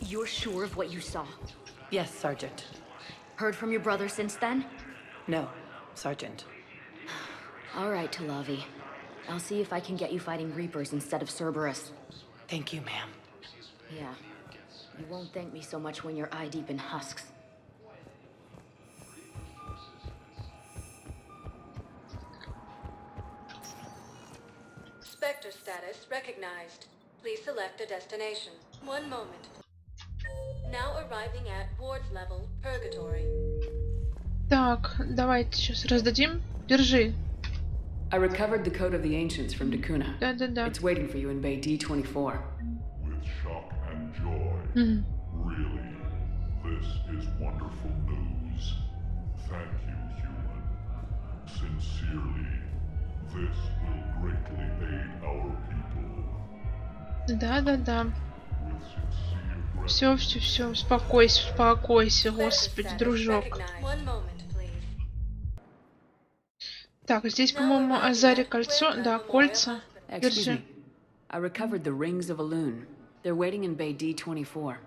You're sure of what you saw? Yes, Sergeant. Heard from your brother since then? No, Sergeant. All right, Talavi. I'll see if I can get you fighting Reapers instead of Cerberus. Thank you, ma'am. Yeah. You won't thank me so much when you're eye-deep in husks. Spectre status recognized. Please select a destination. One moment. Now arriving at Ward's level, Purgatory. Так, давайте сейчас раздадим. Держи. I recovered the code of the ancients from Dakuna. Да-да-да. It's waiting for you in Bay D24. With shock and joy. Really, this is wonderful news. Thank you, human. Sincerely, this will greatly aid our people. Да-да-да. With sincere Все, все, все. Успокойся, успокойся, господи, дружок. One moment, please. Так, здесь, по-моему, азари кольцо. Да, кольца. Excuse Держи. me. I recovered the rings of Elune. They're waiting in Bay D24.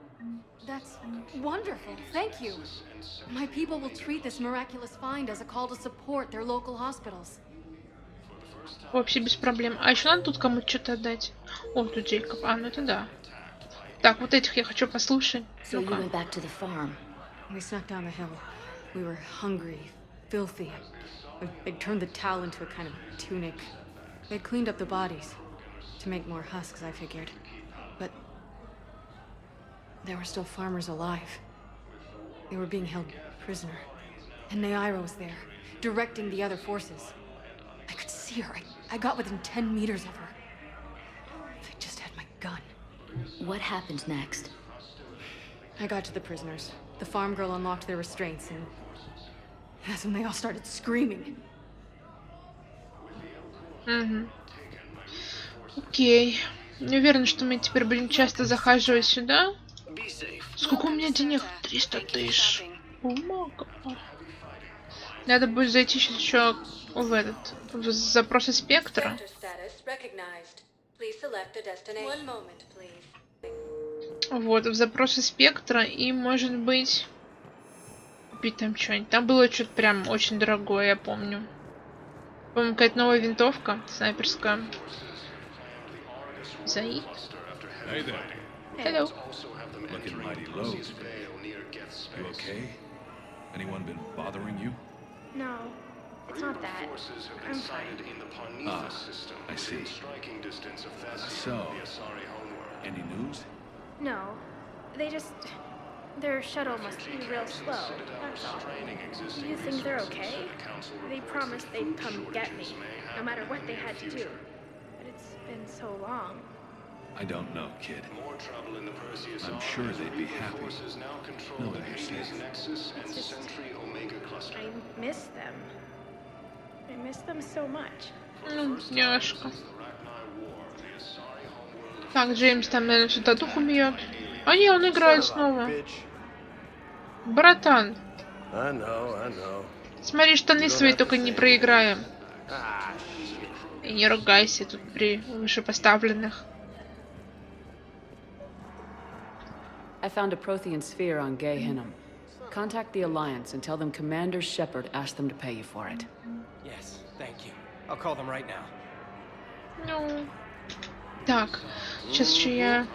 That's wonderful. Thank you. My people will treat this miraculous find as a call to support their local hospitals. Вообще без проблем. А еще надо тут кому-то что-то отдать. О, тут Джейкоб. А, ну это да. Так, вот этих я хочу послушать. So you Ну-ка. went back to the farm. We snuck down the hill. We were hungry, filthy. They'd turned the towel into a kind of tunic. They'd cleaned up the bodies to make more husks, I figured. But there were still farmers alive. They were being held prisoner. And Naira was there, directing the other forces. I could see her. I got within 10 meters of her. If I just had my gun. What happened next? I got to the prisoners. The farm girl unlocked their restraints, and that's when they all started screaming. Угу. Окей. Не уверен, что мы теперь будем часто захаживать сюда. Сколько у меня денег? 300 тысяч. Надо будет зайти сейчас еще в этот, в запросы спектра. Spectre status recognized. Please select a destination. One moment, please. Вот, в запросы спектра и, может быть, купить там что-нибудь. Там было что-то прям очень дорогое, я помню. По-моему, какая-то новая винтовка снайперская. Заид. Hello. Looking mighty low. You okay? Anyone been bothering you? No, it's not that. I'm fine. Ah, I see. So, any news? No, their shuttle must be real slow, that's all. Do you think they're okay? They promised they'd come get me, no matter what they had to do. But it's been so long. I don't know, kid. I'm sure they'd be happy. Knowing you're safe. It's just, I miss them. I miss them so much. Ну, няшка. Так, Джеймс там, наверное, всю татуху бьет. А не, он играет снова. Братан. Смотри, штаны свои только не проиграем. И не ругайся тут при вышепоставленных. I found a Prothean sphere on Gay Hinnom. Contact the Alliance and tell them Commander Shepard asked them to pay you for it. Yes, thank you. I'll call them right now. Ну. Так, сейчас еще я...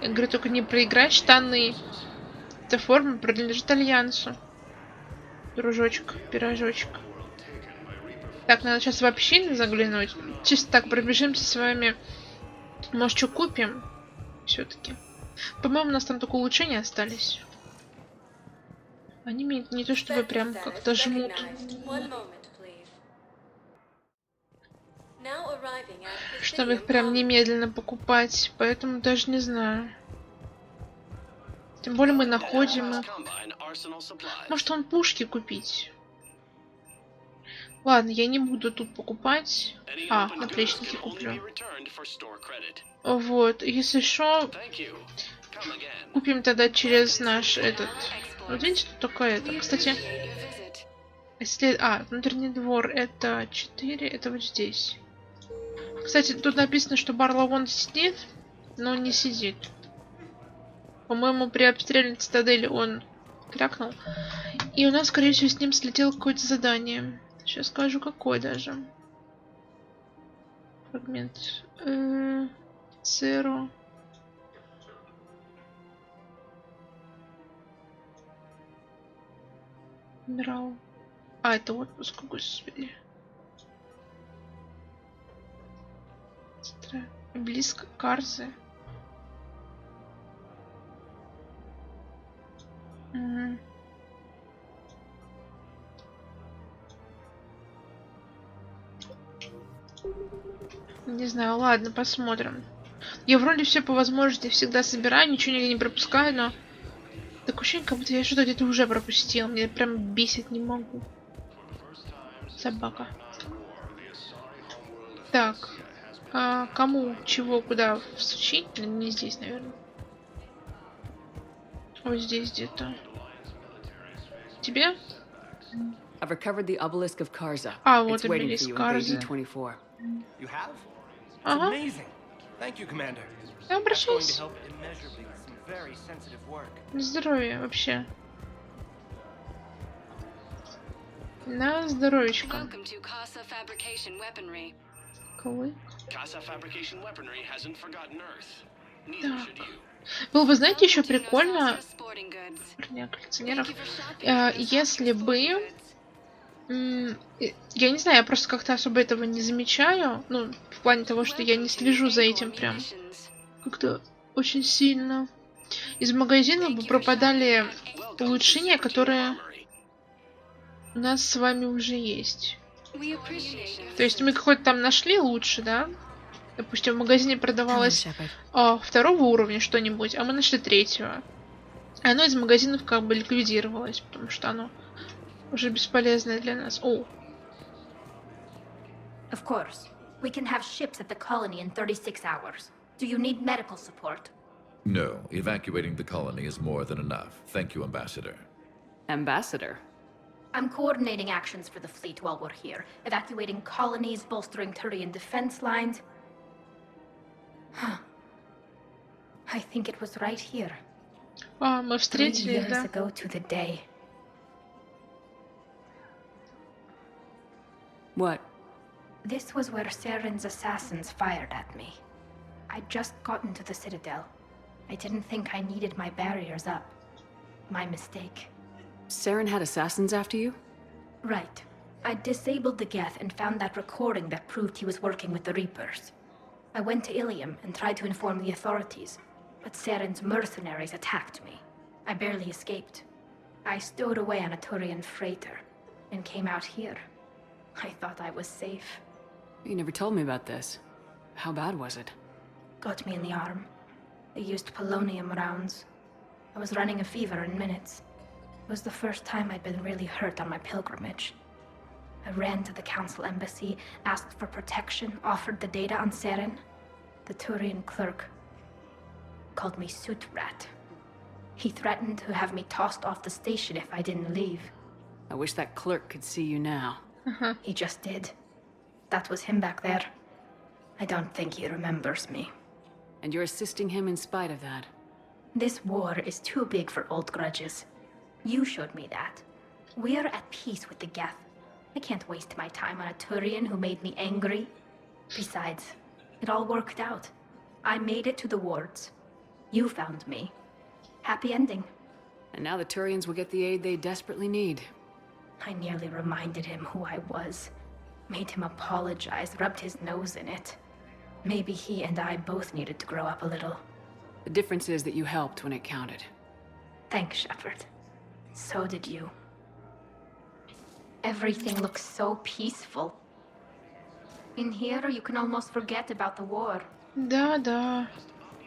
Я говорю, только не проиграть штаны. Эта форма принадлежит Альянсу. Дружочек, пирожочек. Так, надо сейчас в общину заглянуть. Чисто так пробежимся с вами. Может, что купим? Все-таки. По-моему, у нас там только улучшения остались. Они меня не то чтобы прям как-то жмут. Чтобы их прям немедленно покупать. Поэтому даже не знаю. Тем более мы находим их. Может, он пушки купить? Ладно, я не буду тут покупать. А, наплечники куплю. Вот, если что, купим тогда через наш этот... Вот видите, тут такое это. Кстати, внутренний двор это 4, это вот здесь. Кстати, тут написано, что Барлаон сидит. но не сидит. По-моему, при обстреле цитадели он крякнул. И у нас, скорее всего, с ним слетело какое-то задание. Сейчас скажу, какой даже. Фрагмент. Церу. Адмирал. А, это отпуск, господи. Близко к Карзе. Угу. Не знаю, ладно, посмотрим. Я вроде все по возможности всегда собираю, ничего нигде не пропускаю, но такое ощущение, как будто я что-то где-то уже пропустил. Мне прям бесит, не могу. Собака. Так. А кому, чего, куда всучить? Не здесь, наверное. Вот здесь где-то. Тебе? I've recovered the obelisk of Karza. А, вот It's waiting for обелиск you in Карзы. You AD-24. have? It's Ага. amazing. Thank you, Commander. Не That's going to обращайся. help immeasurably with some very sensitive work. На здоровье вообще. На здоровечко. Welcome to Casa Fabrication Weaponry. Какой? Casa fabrication weaponry hasn't forgotten Earth. Neither Так. should you. Было бы, знаете, еще прикольно, Sporting goods. для коллекционеров, Thank you for shopping. если бы, я не знаю, я просто как-то особо этого не замечаю, ну, в плане того, что я не слежу за этим прям как-то очень сильно. Из магазина бы пропадали улучшения, которые у нас с вами уже есть. We appreciate it. То есть мы какой-то там нашли лучше, да? Допустим, в магазине продавалось второго уровня что-нибудь, а мы нашли третьего. И оно из магазинов как бы ликвидировалось, потому что оно уже бесполезное для нас. О, Of course. We can have ships at the colony in 36 hours. Do you need medical support? No, evacuating the colony is more than enough. Thank you, Ambassador. Ambassador. I'm coordinating actions for the fleet while we're here. Evacuating colonies, bolstering Turian defense lines. I think it was right here. а мы 3 встретили, years да? ago to the day. What? This was where Saren's assassins fired at me. I'd just gotten to the Citadel. I didn't think I needed my barriers up. My mistake. Saren had assassins after you? Right. I disabled the Geth and found that recording that proved he was working with the Reapers. I went to Ilium and tried to inform the authorities, but Saren's mercenaries attacked me. I barely escaped. I stowed away on a Turian freighter and came out here. I thought I was safe. You never told me about this. How bad was it? Got me in the arm. They used polonium rounds. I was running a fever in minutes. It was the first time I'd been really hurt on my pilgrimage. I ran to the council embassy, asked for protection, offered the data on Seren. The Turian clerk called me Soot Rat. He threatened to have me tossed off the station if I didn't leave. I wish that clerk could see you now. He just did. That was him back there. I don't think he remembers me. And you're assisting him in spite of that. This war is too big for old grudges. You showed me that. We are at peace with the Geth. I can't waste my time on a Turian who made me angry. Besides, it all worked out. I made it to the wards. You found me. Happy ending. And now the Turians will get the aid they desperately need. I nearly reminded him who I was. Made him apologize, rubbed his nose in it. Maybe he and I both needed to grow up a little. The difference is that you helped when it counted. Thanks, Shepard. So did you. Everything looks so peaceful. In here, you can almost forget about the war. Да, да.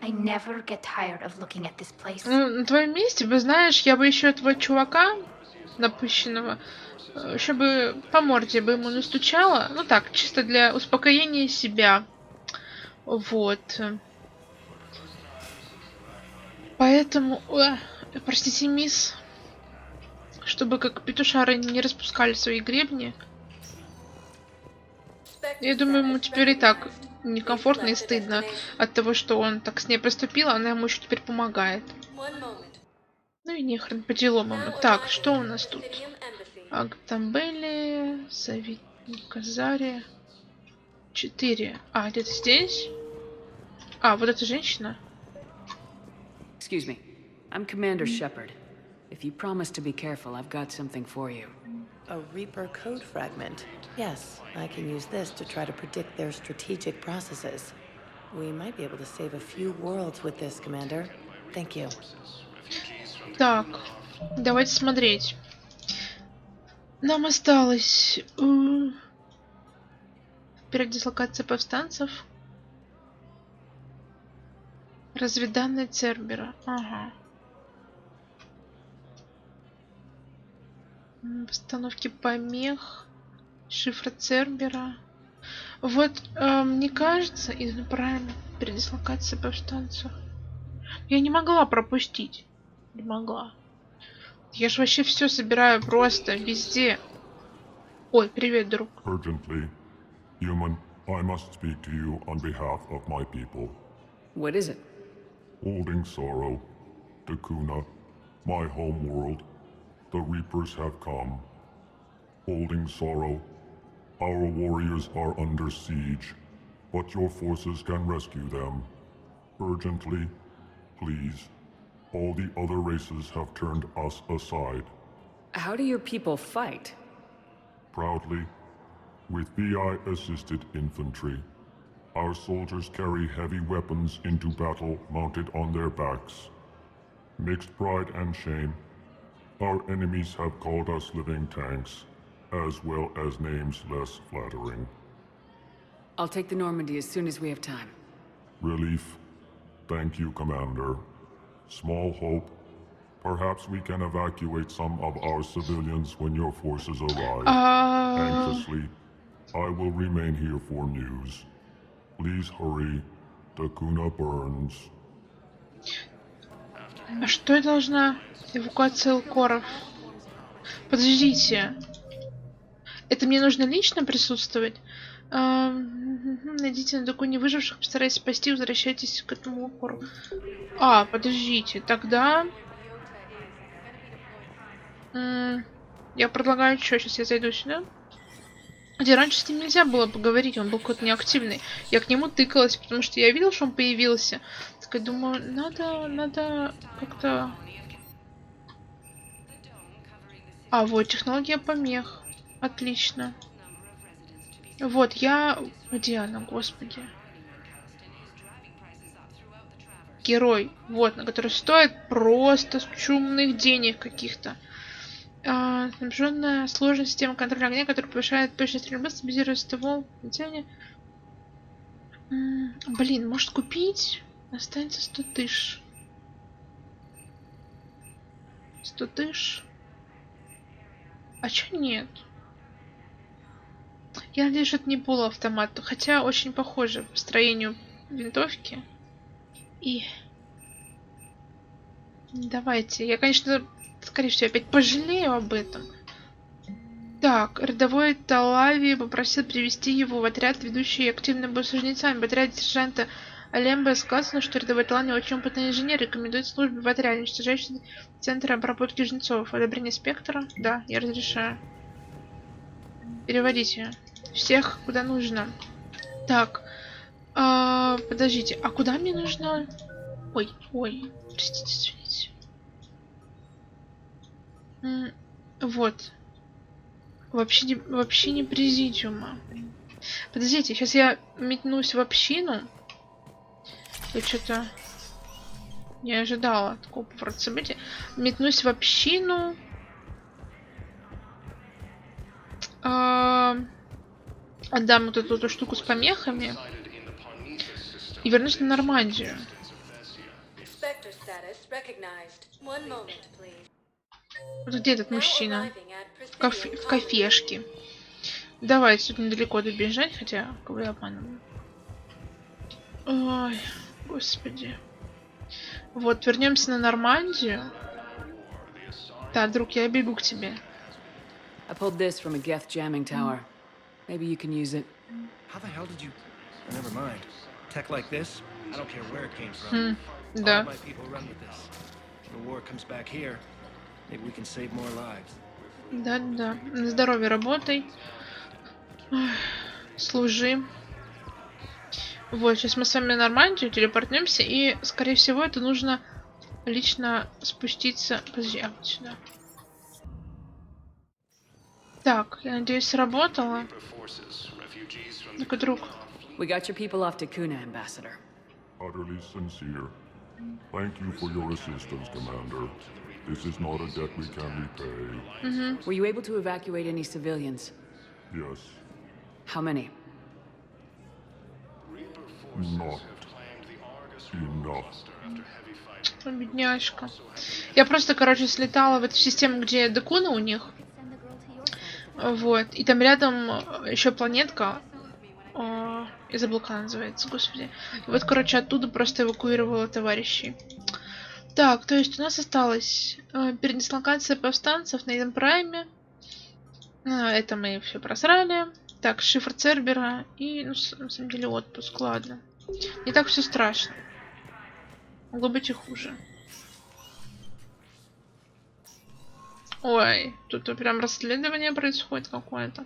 I never get tired of looking at this place. Ну, на твоем месте, бы знаешь, я бы еще этого чувака напыщенного, еще бы по морде бы ему настучала. Ну так, чисто для успокоения себя. Вот. Поэтому, простите, мисс, чтобы как петушары не распускали свои гребни. Я думаю, ему теперь и так некомфортно и стыдно от того, что он так с ней поступил, а она ему еще теперь помогает. Ну и нехрен по делам ему. Так, что у нас тут? Актамбели, советник Азари. 4. А, где-то здесь? А, вот эта женщина. Excuse me. I'm Commander Shepard. If you promise to be careful, I've got something for you. A Reaper code fragment. Yes, I can use this to try to predict their strategic processes. We might be able to save a few worlds with this, Commander. Thank you. Так, давайте смотреть. Нам осталось передислокация повстанцев. Разведанные Цербера. Ага. Постановки помех. Шифра Цербера. Вот, мне кажется, правильно, передислокация повстанцев. Я не могла пропустить. Не могла. Я же вообще все собираю просто везде. Ой, привет, друг. Urgently, human, I must speak to you on behalf of my people. What is it? Holding sorrow, Takuna, my home world, the Reapers have come. Holding sorrow, our warriors are under siege, but your forces can rescue them. Urgently, please. All the other races have turned us aside. How do your people fight? Proudly, with VI-assisted infantry. Our soldiers carry heavy weapons into battle mounted on their backs. Mixed pride and shame, our enemies have called us living tanks, as well as names less flattering. I'll take the Normandy as soon as we have time. Relief. Thank you, Commander. Small hope. Perhaps we can evacuate some of our civilians when your forces arrive. Anxiously, I will remain here for news. Please hurry. Takuna burns. А что я должна? Эвакуация Элкоров. Подождите. Это мне нужно лично присутствовать? Найдите на Дакуне выживших, постарайтесь спасти, возвращайтесь к этому Элкору. А, подождите. Тогда... я предлагаю, что сейчас я зайду сюда. Где раньше с ним нельзя было поговорить, он был какой-то неактивный. Я к нему тыкалась, потому что я видел, что он появился. Так я думаю, надо как-то... А, вот, технология помех. Отлично. Вот, я... Где она, господи? Герой. Вот, на который стоит просто чумных денег каких-то. Снабженная сложная система контроля огня, которая повышает точность стрельбы, стабилизирует ствол. Блин, может купить? Останется 100 тысяч. 100 тысяч. А чё нет? Я надеюсь, что это не полуавтомат, хотя очень похоже по строению винтовки. И... Давайте. Я, конечно, скорее всего, опять пожалею об этом. Так, рядовой Талави попросил привести его в отряд, ведущий активным боеслужницами. В отряде сержанта Алемба сказано, что рядовой Талави очень опытный инженер, рекомендует службу в отряде, уничтожающий центр обработки жнецов. Одобрение спектра? Да, я разрешаю. Переводите. Всех куда нужно. Так. Подождите, а куда мне нужно? Ой, простите, извините. Вот. Вообще не президиума. Подождите, сейчас я метнусь в общину. Я что-то не ожидала такого поворота событий. Метнусь в общину. Отдам вот эту штуку с помехами. И вернусь на Нормандию. Вот где этот мужчина? В кафешке. Давайте тут недалеко добежать, хотя кого я обманываю. Ой, господи. Вот, вернемся на Нормандию. Да, друг, я бегу к тебе. How the hell did you... Never mind. Tech like this, I don't care where it came from. Да. All my people run with this. If the war comes back here, maybe we can save more lives. Да. На здоровье работай. Служи. Вот, сейчас мы с вами на Нормандию телепортнемся, и, скорее всего, это нужно лично спуститься. Подожди, вот сюда. Так, я надеюсь, сработало. Ну-ка, друг. We got your people off to Kuna, Ambassador. Utterly sincere. Thank you for your assistance, Commander. This is not a debt we can repay. Were you able to evacuate any civilians? Yes. How many? Not enough. Бедняжка. Я просто, короче, слетала в эту систему, где Декуна у них. Вот. И там рядом еще планетка. Я забыла, как она называется, господи. И вот, короче, оттуда просто эвакуировала товарищей. Так, то есть у нас осталась передислокация повстанцев на этом прайме. Это мы все просрали. Так, шифр Цербера и, ну, на самом деле, отпуск, ладно. Не так все страшно. Могло быть и хуже. Ой, тут прям расследование происходит какое-то.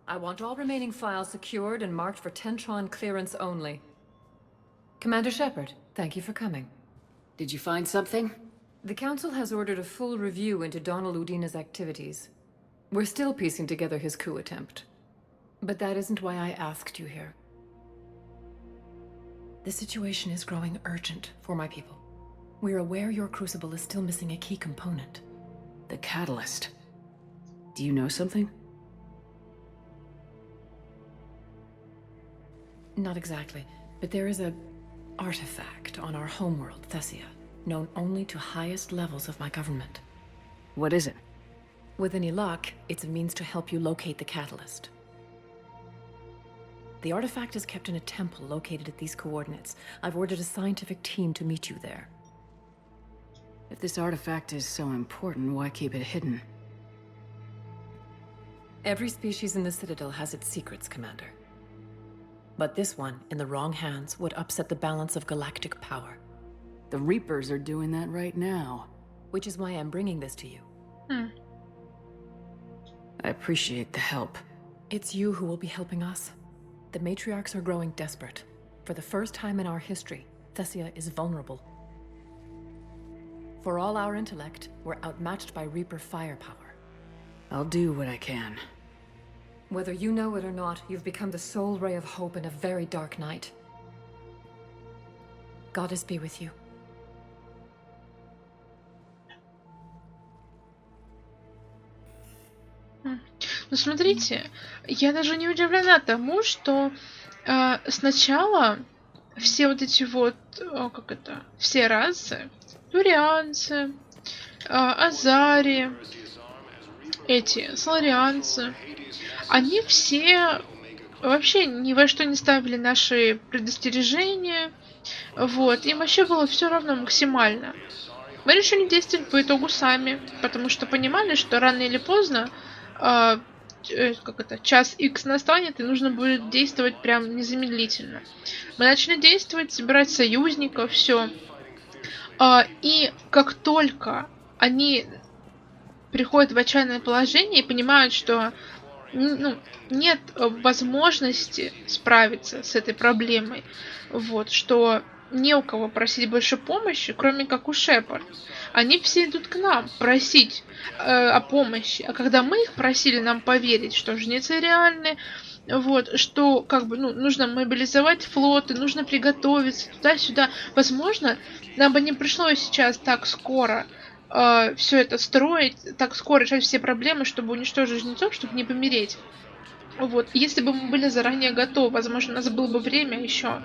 I want all remaining files secured and marked for Tentron clearance only. Commander Shepard, thank you for coming. Did you find something? The Council has ordered a full review into Donald Udina's activities. We're still piecing together his coup attempt. But that isn't why I asked you here. The situation is growing urgent for my people. We're aware your crucible is still missing a key component. The catalyst. Do you know something? Not exactly, but there is a artifact on our homeworld, Thessia, known only to highest levels of my government. What is it? With any luck, it's a means to help you locate the catalyst. The artifact is kept in a temple located at these coordinates. I've ordered a scientific team to meet you there. If this artifact is so important, why keep it hidden? Every species in the Citadel has its secrets, Commander. But this one, in the wrong hands, would upset the balance of galactic power. The Reapers are doing that right now. Which is why I'm bringing this to you. I appreciate the help. It's you who will be helping us. The matriarchs are growing desperate. For the first time in our history, Thessia is vulnerable. For all our intellect, we're outmatched by Reaper firepower. I'll do what I can. Whether you know it or not, you've become the sole ray of hope in a very dark night. Goddess be with you. Ну, смотрите, я даже не удивлена тому, что сначала все вот эти вот, все расы, турианцы, азари, эти, соларианцы, они все вообще ни во что не ставили наши предостережения, вот, им вообще было все равно максимально. Мы решили действовать по итогу сами, потому что понимали, что рано или поздно час X настанет, и нужно будет действовать прям незамедлительно. Мы начали действовать, собирать союзников, все. И как только они приходят в отчаянное положение и понимают, что нет возможности справиться с этой проблемой, вот, что не у кого просить больше помощи, кроме как у Шепард. Они все идут к нам просить о помощи. А когда мы их просили нам поверить, что жнецы реальны, вот, что нужно мобилизовать флоты, нужно приготовиться туда-сюда. Возможно, нам бы не пришлось сейчас так скоро все это строить, так скоро решать все проблемы, чтобы уничтожить жнецов, чтобы не помереть. Вот. Если бы мы были заранее готовы, возможно, у нас было бы время еще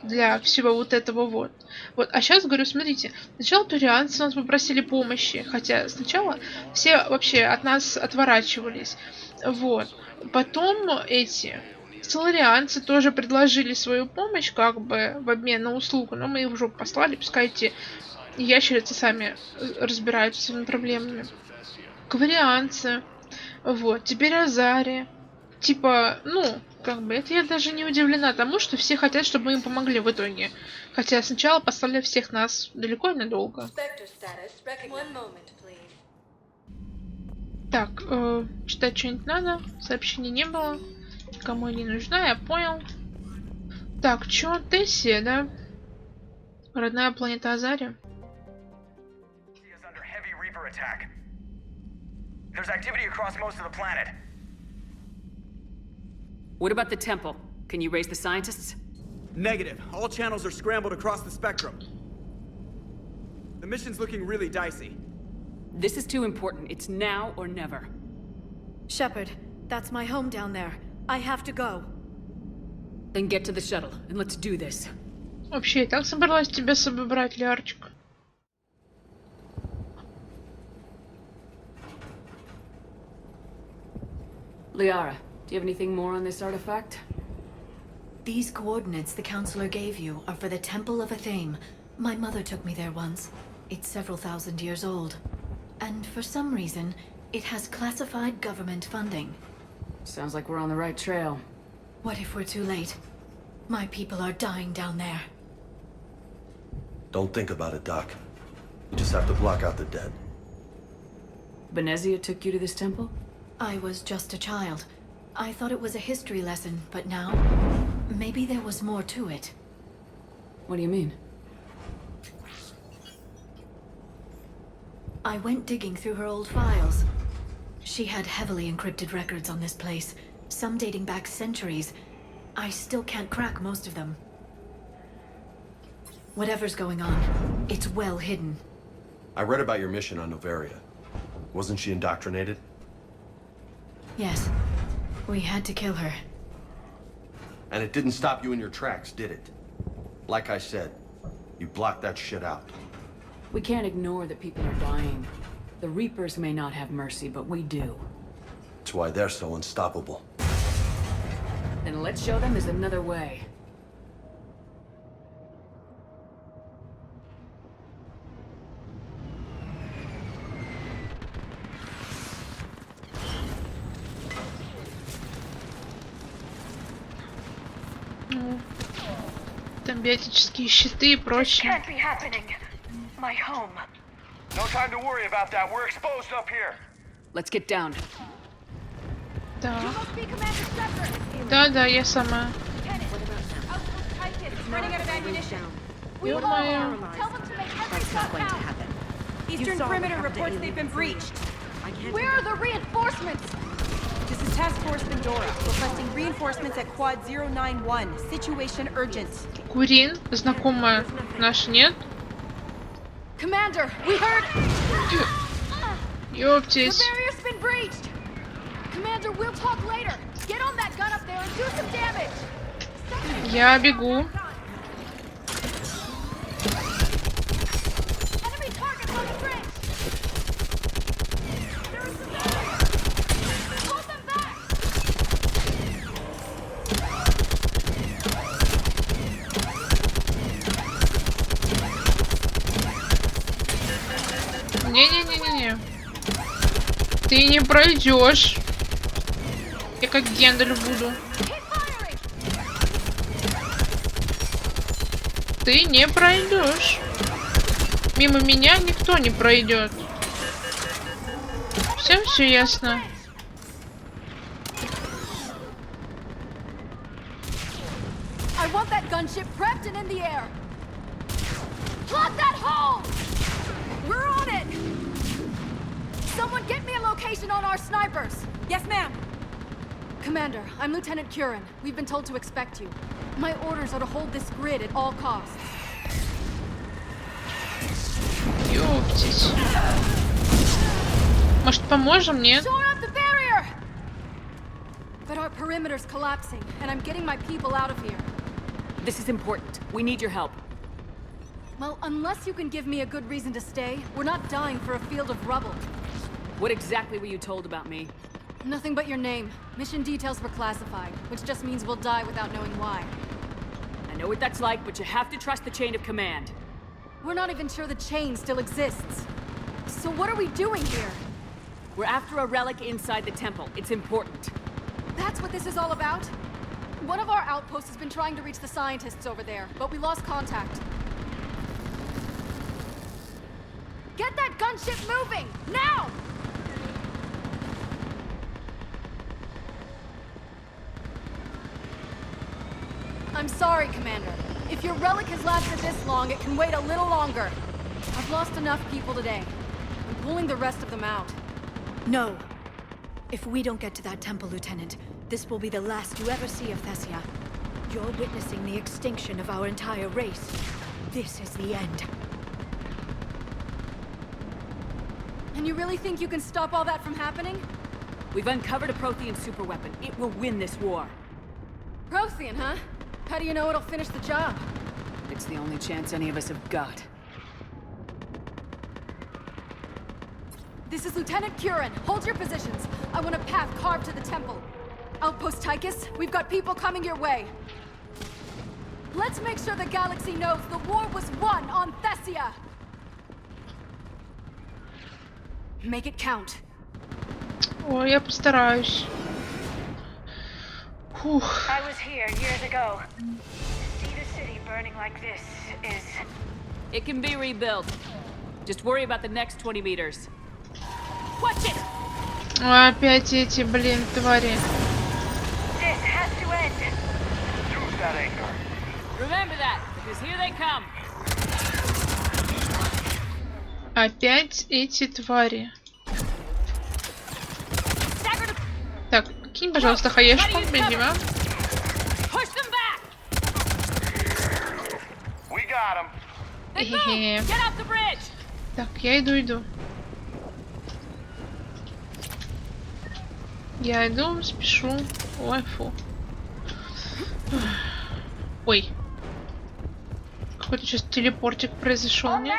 для всего вот этого вот. А сейчас, говорю, смотрите, сначала турианцы нас попросили помощи, хотя сначала все вообще от нас отворачивались. Вот. Потом эти соларианцы тоже предложили свою помощь, как бы, в обмен на услугу, но мы их уже послали, пускай эти ящерицы сами разбираются с своими проблемами. Кварианцы, вот, теперь азари. Типа, Как бы это я даже не удивлена тому, что все хотят, чтобы мы им помогли в итоге. Хотя сначала послали всех нас далеко и надолго. Так, читать что-нибудь надо. Сообщений не было. Кому не нужна, я понял. Так, чё, Тессия, да? Родная планета Азари. There's activity across most of the planet. What about the temple? Can you raise the scientists? Negative. All channels are scrambled across the spectrum. The mission's looking really dicey. This is too important. It's now or never. Shepard, that's my home down there. I have to go. Then get to the shuttle, and let's do this. Вообще, я так собралась тебя с собой брать, Лярчик. Liara, do you have anything more on this artifact? These coordinates the Counselor gave you are for the Temple of Athame. My mother took me there once. It's several thousand years old. And for some reason, it has classified government funding. Sounds like we're on the right trail. What if we're too late? My people are dying down there. Don't think about it, Doc. You just have to block out the dead. Benezia took you to this temple? I was just a child. I thought it was a history lesson, but now, maybe there was more to it. What do you mean? I went digging through her old files. She had heavily encrypted records on this place, some dating back centuries. I still can't crack most of them. Whatever's going on, it's well hidden. I read about your mission on Novaria. Wasn't she indoctrinated? Yes. We had to kill her. And it didn't stop you in your tracks, did it? Like I said, you blocked that shit out. We can't ignore that people are dying. The Reapers may not have mercy, but we do. That's why they're so unstoppable. Then let's show them there's another way. Там биотические щиты и прочее. No time to worry about that. We're exposed up here. Let's get down. Да. Да, я сама. Ё-моё. Eastern perimeter reports they've been breached. Where are the reinforcements? This is Task Force Pandora, requesting reinforcements at Quad 091. Situation urgent. Курин, знакомая наша, нет? Commander, we heard. Ёптись. The barrier's been breached. Commander, we'll talk later. Get on that gun up there and do some damage. Я бегу. Enemy targets on the bridge. Hold them back. Не-не-не-не-не. Ты не пройдешь. Я как Гендель буду. Ты не пройдешь. Мимо меня никто не пройдет. Все ясно. I want that gunship prepped and in the air. Plot that hole! We're on it! Someone get me a location on our snipers. Yes, ma'am. Commander, I'm Lieutenant Curran. We've been told to expect you. My orders are to hold this grid at all costs. Ёптись. Может, поможем, нет? Shore up the barrier! But our perimeter's collapsing, and I'm getting my people out of here. This is important. We need your help. Well, unless you can give me a good reason to stay, we're not dying for a field of rubble. What exactly were you told about me? Nothing but your name. Mission details were classified, which just means we'll die without knowing why. I know what that's like, but you have to trust the chain of command. We're not even sure the chain still exists. So what are we doing here? We're after a relic inside the temple. It's important. That's what this is all about? One of our outposts has been trying to reach the scientists over there, but we lost contact. Get that gunship moving! Now! I'm sorry, Commander. If your relic has lasted this long, it can wait a little longer. I've lost enough people today. I'm pulling the rest of them out. No. If we don't get to that temple, Lieutenant, this will be the last you ever see of Thessia. You're witnessing the extinction of our entire race. This is the end. And you really think you can stop all that from happening? We've uncovered a Prothean superweapon. It will win this war. Prothean, huh? How do you know it'll finish the job? It's the only chance any of us have got. This is Lieutenant Curran. Hold your positions. I want a path carved to the temple. Outpost Tychus, we've got people coming your way. Let's make sure the galaxy knows the war was won on Thessia. Make it count. Ой, я постараюсь. Фух. I was here years ago. To see the city burning like this is... It can be rebuilt. Just worry about the next 20 meters. Watch it! Ой, опять эти, блин, твари. This has to end. Choose that anchor. Remember that, because here they come. Опять эти твари. Так, кинь, пожалуйста, хаешку, бегима. Хе-хе. Так, я иду. Я иду, спешу. Ой, фу. Ой. Какой-то сейчас телепортик произошел, не?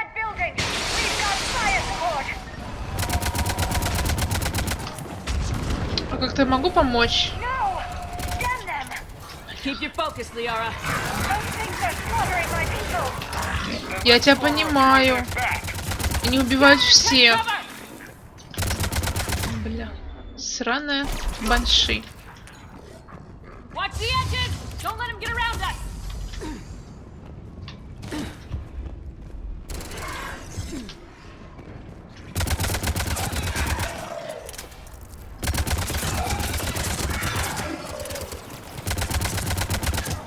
А как-то могу помочь? Я тебя понимаю. Они убивают всех. Бля. Сраная банши.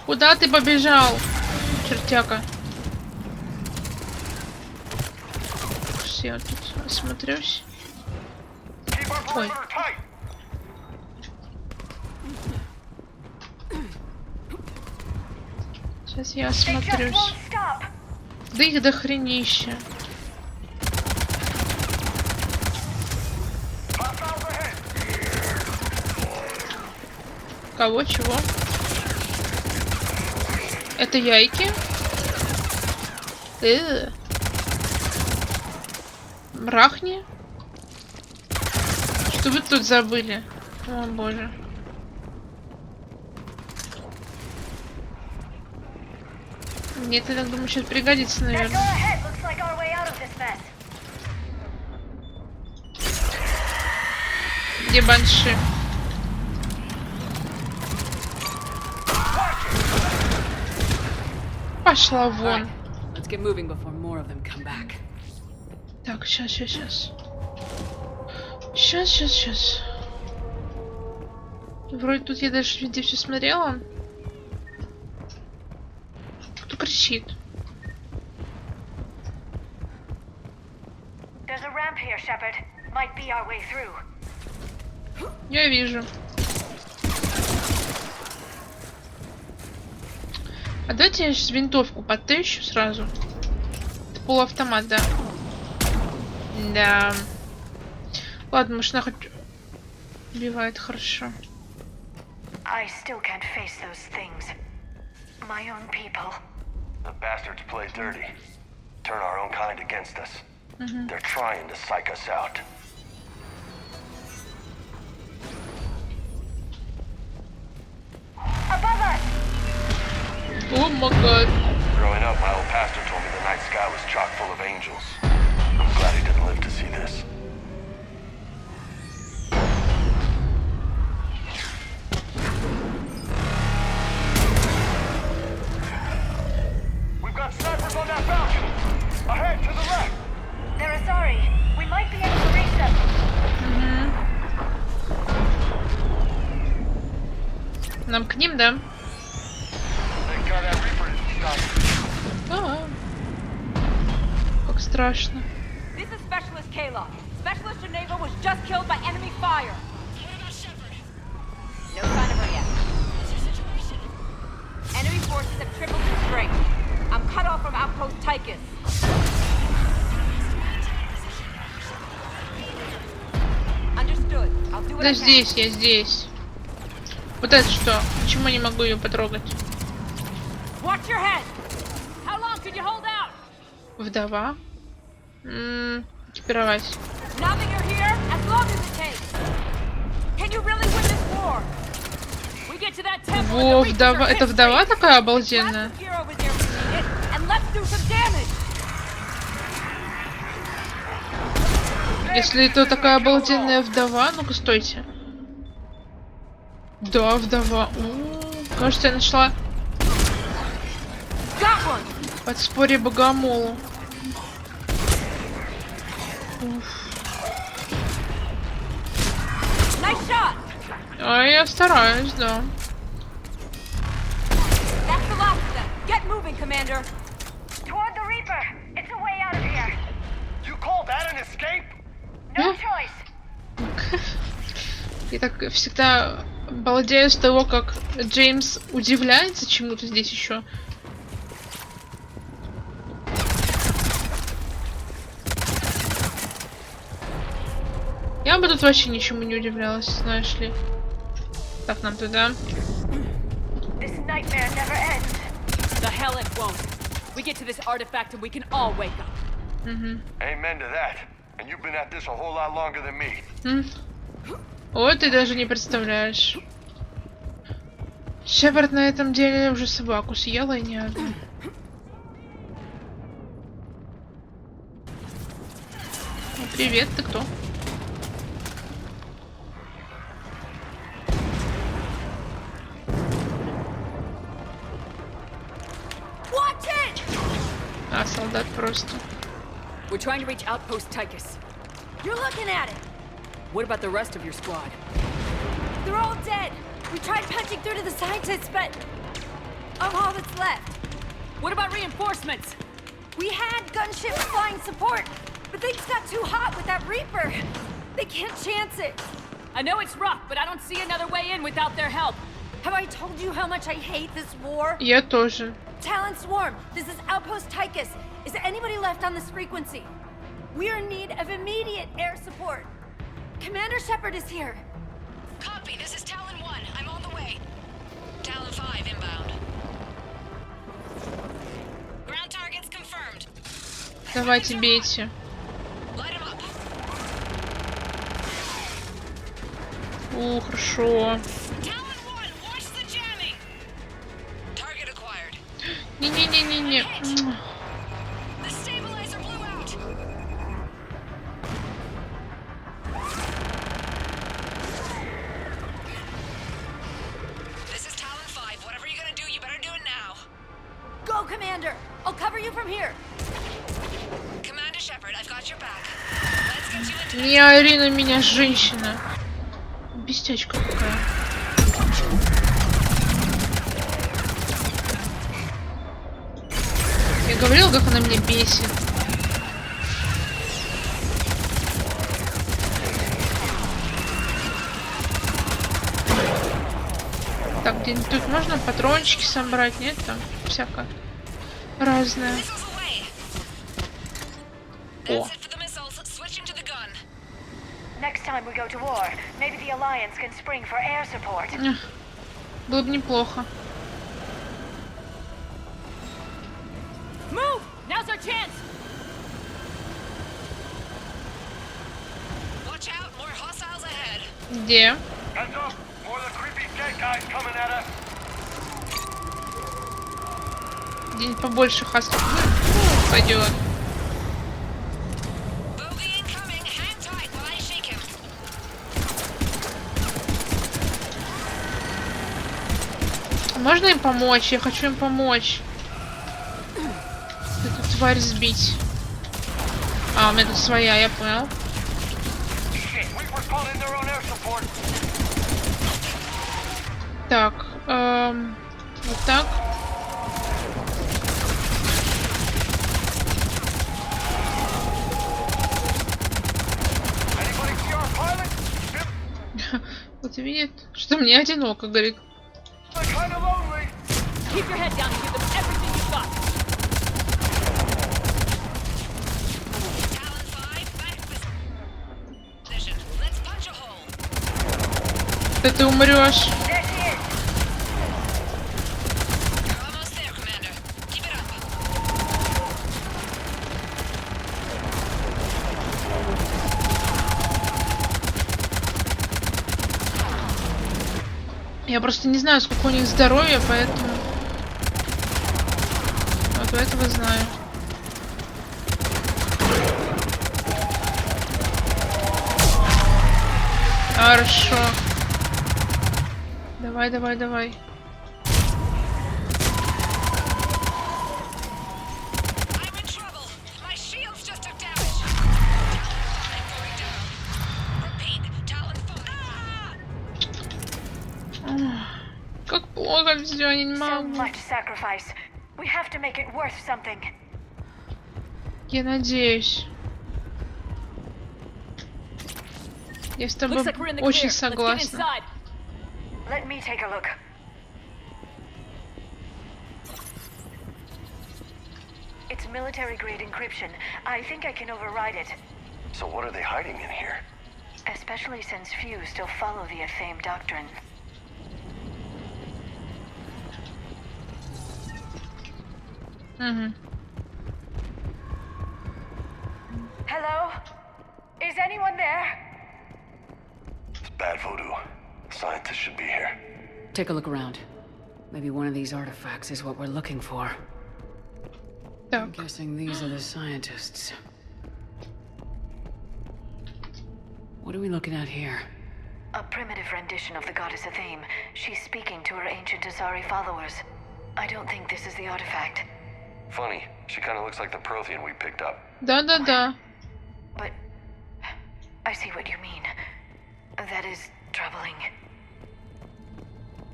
Куда ты побежал, чертяка? Я тут осмотрюсь. Ой. Сейчас я осмотрюсь. Да их дохренища. Кого, чего? Это яйки? Мрахни? Что вы тут забыли? О боже. Мне это, так думаю, сейчас пригодится, наверное. Где банши? Пошла вон. Так, сейчас. Сейчас. Вроде тут я даже везде все смотрела. Кто кричит? Я вижу. А дайте я сейчас винтовку потыщу сразу. Это полуавтомат, да. Да. Ладно, может, она хоть убивает хорошо. I still can't face those things. My own people. The bastards play dirty. Turn our own kind against us. They're trying to psych us out. Above us! Oh my god. Growing up, my old pastor told me the night sky was chock full of angels. I'm glad he didn't live to see this. Нам к ним, да? Как страшно. This is Specialist Kayla. Specialist Geneva was just killed by enemy fire. No sign of her yet. Enemy forces have tripled in strength. I'm cut off from outpost Tychus. Understood. I'll do what Да I can. здесь, я здесь. Вот это что? Почему не могу ее потрогать? Watch your head. How long can you hold out? Вдова. Экипировать. Now that you're here, as long as it takes. Can you really win this war? We get to that temple. Во, вдова. Это вдова такая обалденная? And let's do some damage. Если это такая обалденная вдова, ну-ка стойте. Да, вдова. Кажется, я нашла подспорье богомолу. А я стараюсь, да. That's the last of them. Get moving, Commander. Toward the Reaper. It's a way out of here. You call that an escape? No choice. Я так всегда балдею с того, как Джеймс удивляется чему-то здесь еще. Я бы тут вообще ничему не удивлялась, знаешь ли. Так, нам туда. This nightmare never ends. The hell it won't. We get to this artifact and we can all wake up. Amen to that. And you've been at this a whole lot longer than me. Ой, ты даже не представляешь. Шепард на этом деле уже собаку съела и не одну. Привет, ты кто? А, солдат просто. We're trying to reach outpost Tychus. You're looking at it. What about the rest of your squad? They're all dead. We tried punching through to the scientists, but I'm all that's left. What about reinforcements? We had gunships flying support, but things got too hot with that Reaper. They can't chance it. I know it's rough, but I don't see another way in without their help. Have I told you how much I hate this war? Я тоже. Talon Swarm, this is Outpost Tychus. Is there anybody left on this frequency? We are in need of immediate air support. Commander Shepard is here. Copy, this is Talon 1. I'm on the way. Talon 5 inbound. Ground targets confirmed. Давайте бейте. Хорошо. Не-не-не-не-не. Go, Commander! I'll cover you from here. Commander Shepard, I've got your back. Let's get you into... Не ори на меня, женщина. Бестячка какая. Я говорила, как она меня бесит. Так, где-нибудь тут можно патрончики собрать? Нет, там всякое разное. О. Next time we go to war, maybe the Alliance can spring for air support. Было бы неплохо. Move! Now's our chance. Watch out, more hostiles ahead. Где? Hands up! More of the creepy dead guys coming at us. Где-нибудь побольше хастов пойдет. Можно им помочь? Я хочу им помочь. Эту тварь сбить. А, у меня тут своя, я понял. Shit, we were calling their own air support. Так, Вот так. Вот видит, что мне одиноко, говорит. Да ты умрешь. Я просто не знаю, сколько у них здоровья, поэтому... Вот у этого знаю. Хорошо. Давай, давай, давай. Как плохо все, я не могу. Я надеюсь. Я с тобой очень согласна. Let me take a look. It's military-grade encryption. I think I can override it. So what are they hiding in here? Especially since few still follow the Athame doctrine. Hello? Is anyone there? It's bad voodoo. Scientists should be here. Take a look around. Maybe one of these artifacts is what we're looking for. I'm guessing these are the scientists. What are we looking at here? A primitive rendition of the goddess Athame. She's speaking to her ancient Azari followers. I don't think this is the artifact. Funny, she kind of looks like the Prothean we picked up. Да. But I see what you mean. That is troubling.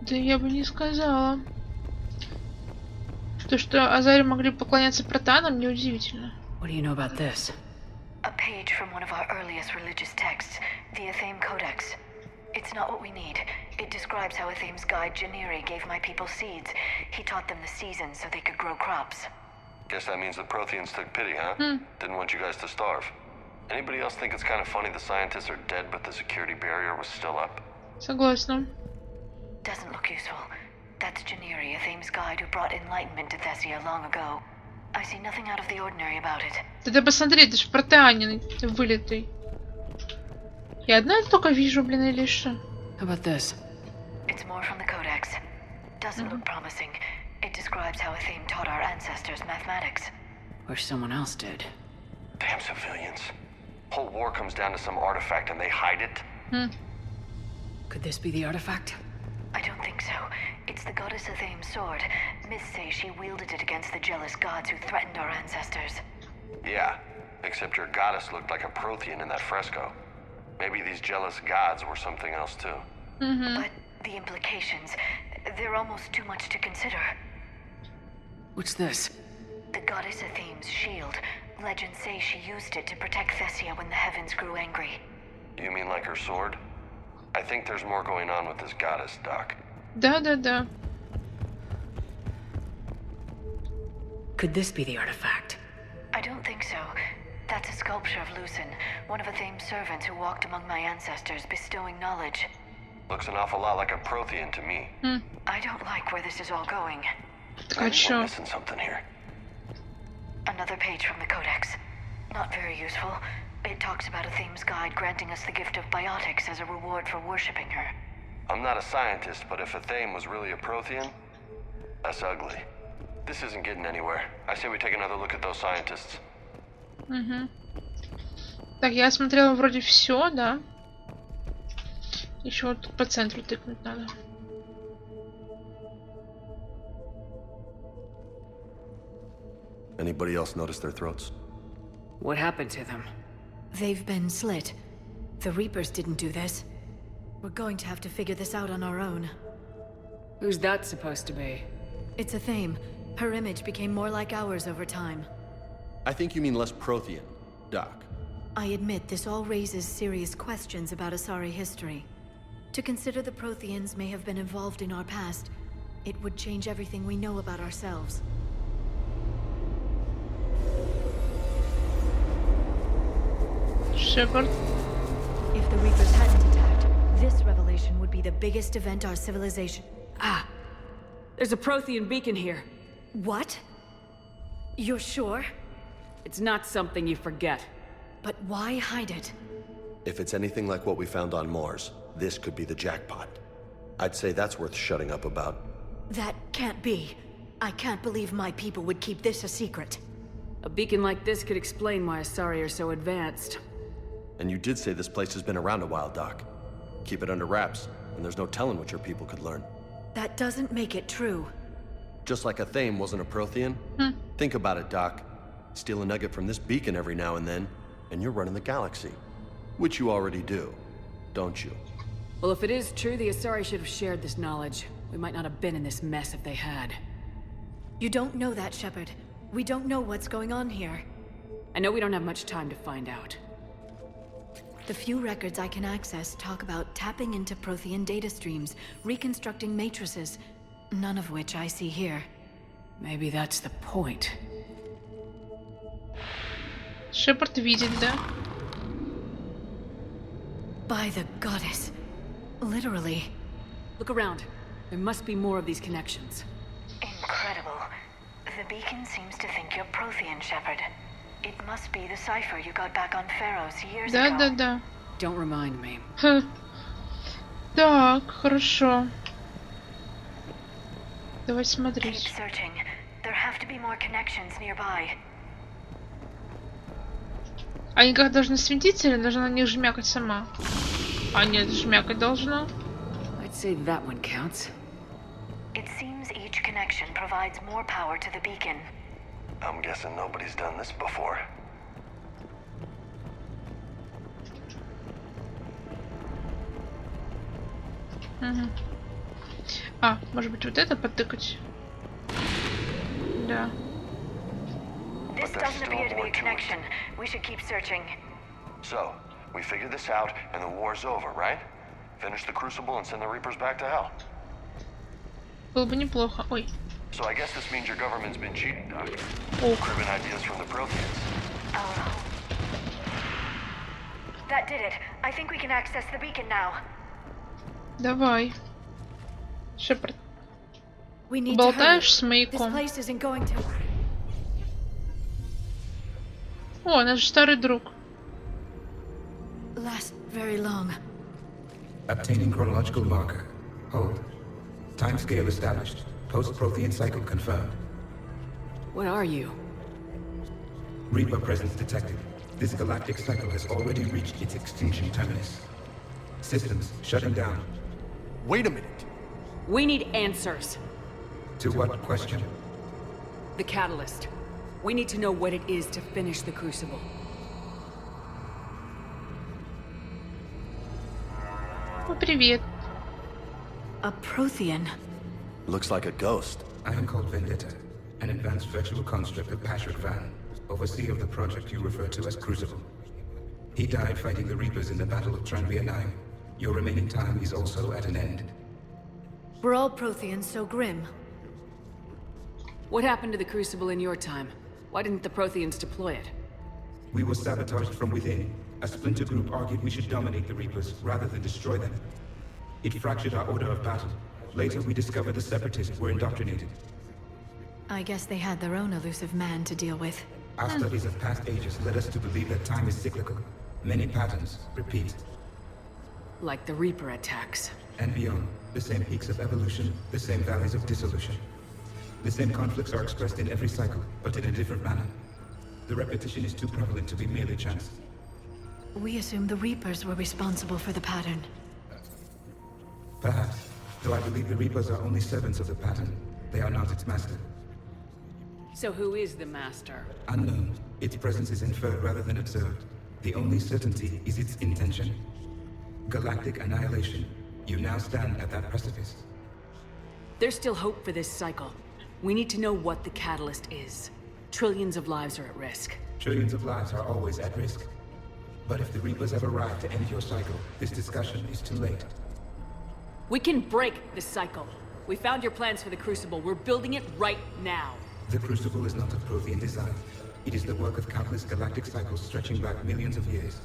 Да я бы не сказала. То, что азари могли поклоняться протанам, неудивительно. What do you know about this? A page from one of our earliest religious texts, the Athame Codex. It's not what we need. It describes how Athame's guide Janiri gave my people seeds. He taught them the seasons so they could grow crops. Guess that means the Protheans took pity, huh? Didn't want you guys to starve. Anybody else think it's kind of funny the scientists are dead, but the security barrier was still up? Согласна. Doesn't look useful. That's Janiri, Athame's guide who бrought enlightenment to Thessia long ago. I see nothing out of the ordinary about it. Да посмотри, это ж протеанин вылитый. Я одна только вижу, блин, или что? How about this? It's more from the Codex. Doesn't look promising. It describes how Athame taught our ancestors mathematics. Or someone else did. Damn civilians. Whole war comes down to some artifact and they hide it? Could this be the artifact? I don't think so. It's the goddess Athame's sword. Myths say she wielded it against the jealous gods who threatened our ancestors. Yeah, except your goddess looked like a Prothean in that fresco. Maybe these jealous gods were something else too. But the implications, they're almost too much to consider. What's this? The goddess Athame's shield. Legends say she used it to protect Thessia when the heavens grew angry. You mean like her sword? I think there's more going on with this goddess, Doc. Да. Could this be the artifact? I don't think so. That's a sculpture of Lucen, one of Athame's servants who walked among my ancestors, bestowing knowledge. Looks an awful lot like a Prothean to me. I don't like where this is all going. I'm missing something here. Another page from the Codex. Not very useful. It talks about Athame's guide granting us the gift of biotics as a reward for worshipping her. I'm not a scientist, but if Athame was really a Prothean, that's ugly. This isn't getting anywhere. I say we take another look at those scientists. Так, я осмотрела вроде все, да? Еще вот по центру тыкнуть надо. Anybody else notice their throats? What happened to them? They've been slit. The Reapers didn't do this. We're going to have to figure this out on our own. Who's that supposed to be? It's a theme. Her image became more like ours over time. I think you mean less Prothean, Doc. I admit this all raises serious questions about Asari history. To consider the Protheans may have been involved in our past, it would change everything we know about ourselves. Shepard. If the Reapers hadn't attacked, this revelation would be the biggest event our civilization... Ah! There's a Prothean beacon here. What? You're sure? It's not something you forget. But why hide it? If it's anything like what we found on Mars, this could be the jackpot. I'd say that's worth shutting up about. That can't be. I can't believe my people would keep this a secret. A beacon like this could explain why Asari are so advanced. And you did say this place has been around a while, Doc. Keep it under wraps, and there's no telling what your people could learn. That doesn't make it true. Just like Athame wasn't a Prothean? Think about it, Doc. Steal a nugget from this beacon every now and then, and you're running the galaxy. Which you already do, don't you? Well, if it is true, the Asari should have shared this knowledge. We might not have been in this mess if they had. You don't know that, Shepard. We don't know what's going on here. I know we don't have much time to find out. The few records I can access talk about tapping into Prothean data streams, reconstructing matrices, none of which I see here. Maybe that's the point. Шепард видит, да? By the goddess. Literally. Look around. There must be more of these connections. Incredible. The beacon seems to think you're Prothean, Shepard. It must be the cipher you got back on Pharaohs years ago. Да. Don't remind me. Так, хорошо. Давай смотреть. Keep searching. There have to be more connections nearby. Они как должны светиться или должна на них жмякать сама? А нет, жмякать должна. I'd say that one counts. It seems each connection provides more power to the beacon. I'm guessing nobody's done this before. А, может быть, вот это потыкать? Да. This doesn't appear to be a connection. We should keep searching. So, we figured this out and the war's over, right? Finish the Crucible and send the Reapers back to hell. Было бы неплохо. Ой. So I guess this means your government's been cheating, Doc. Oh. Cribbing ideas from the Protheans. Oh. That did it. I think we can access the beacon now. Давай. Шепард. Болтаешь с маяком. О, наш старый друг. Last very long. Obtaining chronological marker. Hold. Timescale established. Post-Prothean cycle confirmed. What are you? Reaper presence detected. This galactic cycle has already reached its extinction terminus. Systems shutting down. Wait a minute. We need answers. To what question? The catalyst. We need to know what it is to finish the Crucible. Oh, привет. A Prothean. Looks like a ghost. I am called Vendetta, an advanced virtual construct of Patrick Van, overseer of the project you refer to as Crucible. He died fighting the Reapers in the Battle of Tranvia 9. Your remaining time is also at an end. Were all Protheans so grim? What happened to the Crucible in your time? Why didn't the Protheans deploy it? We were sabotaged from within. A splinter group argued we should dominate the Reapers rather than destroy them. It fractured our order of battle. Later, we discovered the Separatists were indoctrinated. I guess they had their own elusive man to deal with. Our studies of past ages led us to believe that time is cyclical. Many patterns repeat. Like the Reaper attacks. And beyond, the same peaks of evolution, the same valleys of dissolution. The same conflicts are expressed in every cycle, but in a different manner. The repetition is too prevalent to be merely chance. We assumed the Reapers were responsible for the pattern. Perhaps, though I believe the Reapers are only servants of the pattern. They are not its master. So who is the master? Unknown. Its presence is inferred rather than observed. The only certainty is its intention. Galactic annihilation. You now stand at that precipice. There's still hope for this cycle. We need to know what the catalyst is. Trillions of lives are at risk. Trillions of lives are always at risk. But if the Reapers have arrived to end your cycle, this discussion is too late. We can break the cycle. We found your plans for the Crucible. We're building it right now. The Crucible is not of Prothean design. It is the work of countless galactic cycles stretching back millions of years.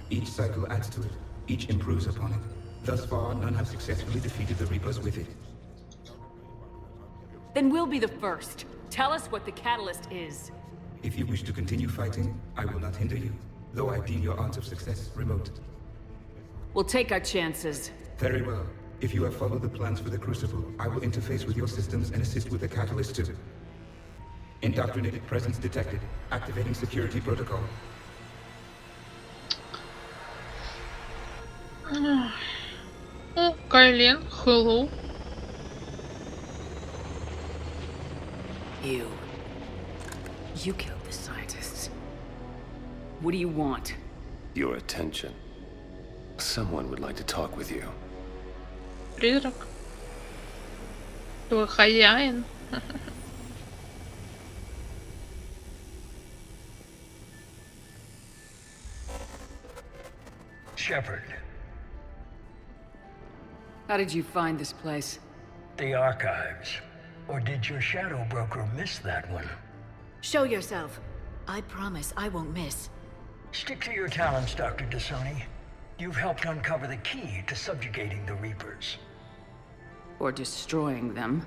Each cycle adds to it. Each improves upon it. Thus far, none have successfully defeated the Reapers with it. Then we'll be the first. Tell us what the catalyst is. If you wish to continue fighting, I will not hinder you, though I deem your odds of success remote. We'll take our chances. Very well. If you have followed the plans for the Crucible, I will interface with your systems and assist with the catalyst too. Indoctrinated presence detected. Activating security protocol. Oh, Кайлен, hello. You killed the scientists. What do you want? Your attention. Someone would like to talk with you. Призрак. Твой хозяин. Shepard. How did you find this place? The archives. Or did your shadow broker miss that one? Show yourself. I promise I won't miss. Stick to your talents, Dr. Dasani. You've helped uncover the key to subjugating the Reapers. Or destroying them.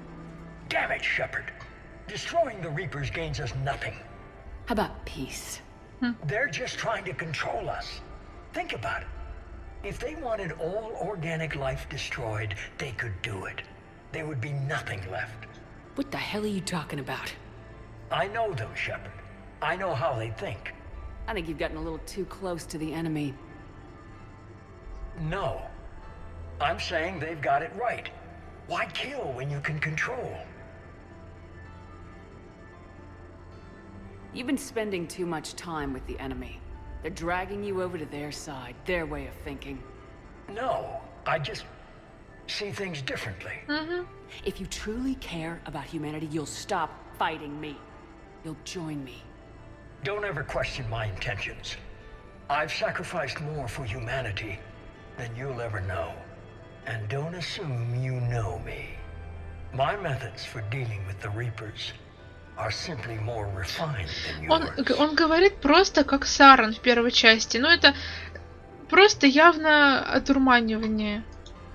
Damn it, Shepard. Destroying the Reapers gains us nothing. How about peace? They're just trying to control us. Think about it. If they wanted all organic life destroyed, they could do it. There would be nothing left. What the hell are you talking about? I know them, Shepard. I know how they think. I think you've gotten a little too close to the enemy. No. I'm saying they've got it right. Why kill when you can control? You've been spending too much time with the enemy. They're dragging you over to their side, their way of thinking. No, I just see things differently. If you truly care about humanity, you'll stop fighting me. You'll join me. Don't ever question my intentions. I've sacrificed more for humanity than you'll ever know. And don't assume you know me. My methods for dealing with the Reapers are simply more refined than yours. Он говорит просто как Саран в первой части. Но это просто явно одурманивание.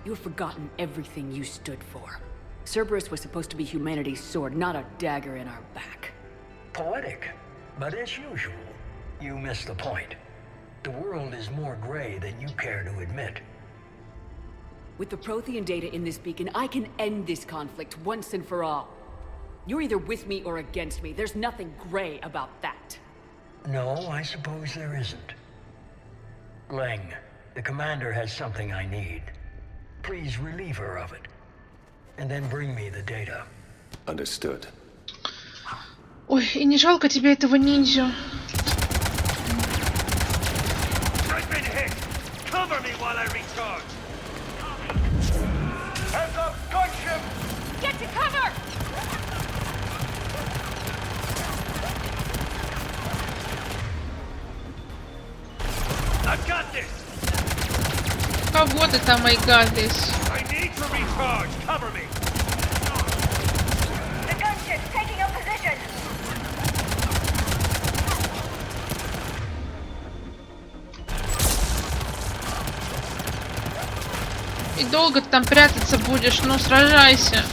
You've forgotten everything you stood for. Cerberus was supposed to be humanity's sword, not a dagger in our back. Poetic, but as usual, you miss the point. The world is more gray than you care to admit. With the Prothean data in this beacon, I can end this conflict once and for all. You're either with me or against me. There's nothing gray about that. No, I suppose there isn't. Leng, the commander has something I need. Please relieve her of it. And then bring me the data. Understood. Ой, и не жалко тебе этого ниндзю. I've been hit. Cover me while I recharge. Heads up, gunship! Get to cover! I've got this! Кого ты там, I got this? I need to recharge! Cover me! The gunship's taking up position! И долго ты там прятаться будешь? Ну, сражайся.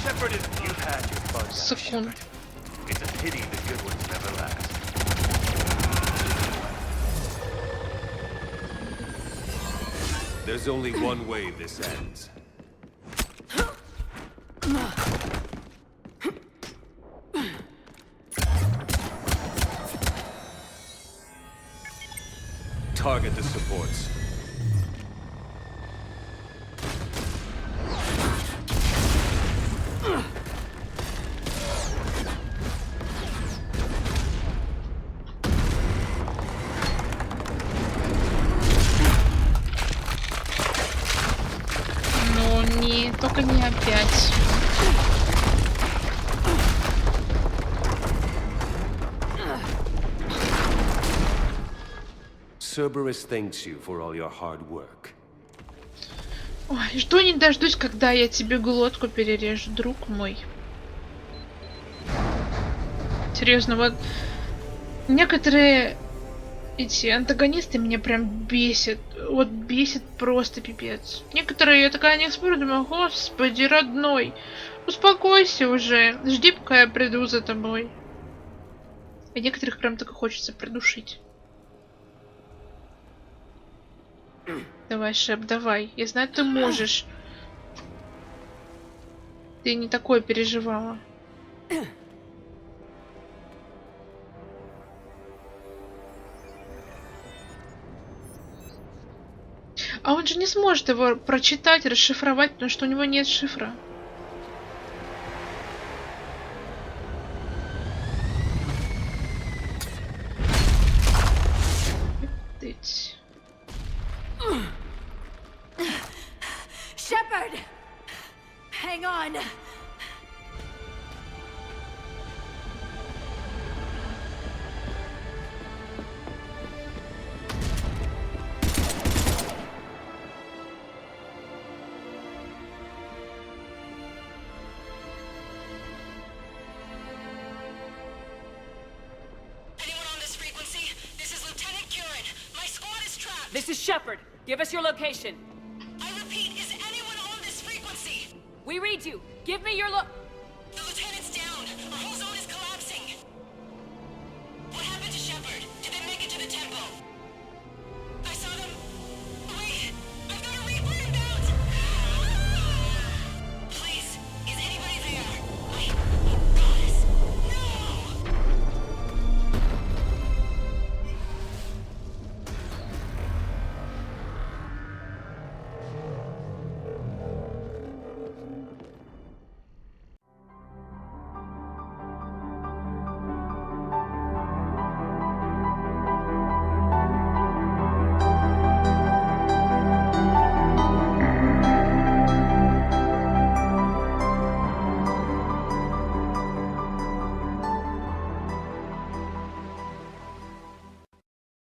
Секунд. There's only one way this ends. Target the supports. Ну, не, только не опять. Cerberus thanks you for all your hard work. Ой, жду не дождусь, когда я тебе глотку перережу, друг мой. Серьезно, вот некоторые эти антагонисты меня прям бесят. Вот бесит просто пипец. Некоторые, я такая не смотрю, думаю, господи, родной, успокойся уже, жди, пока я приду за тобой. А некоторых прям так и хочется придушить. Давай, Шеп, давай. Я знаю, ты можешь. Ты не такое переживала. А он же не сможет его прочитать, расшифровать, потому что у него нет шифра. Shepard! Hang on! This is Shepard. Give us your location. I repeat, is anyone on this frequency? We read you. Give me your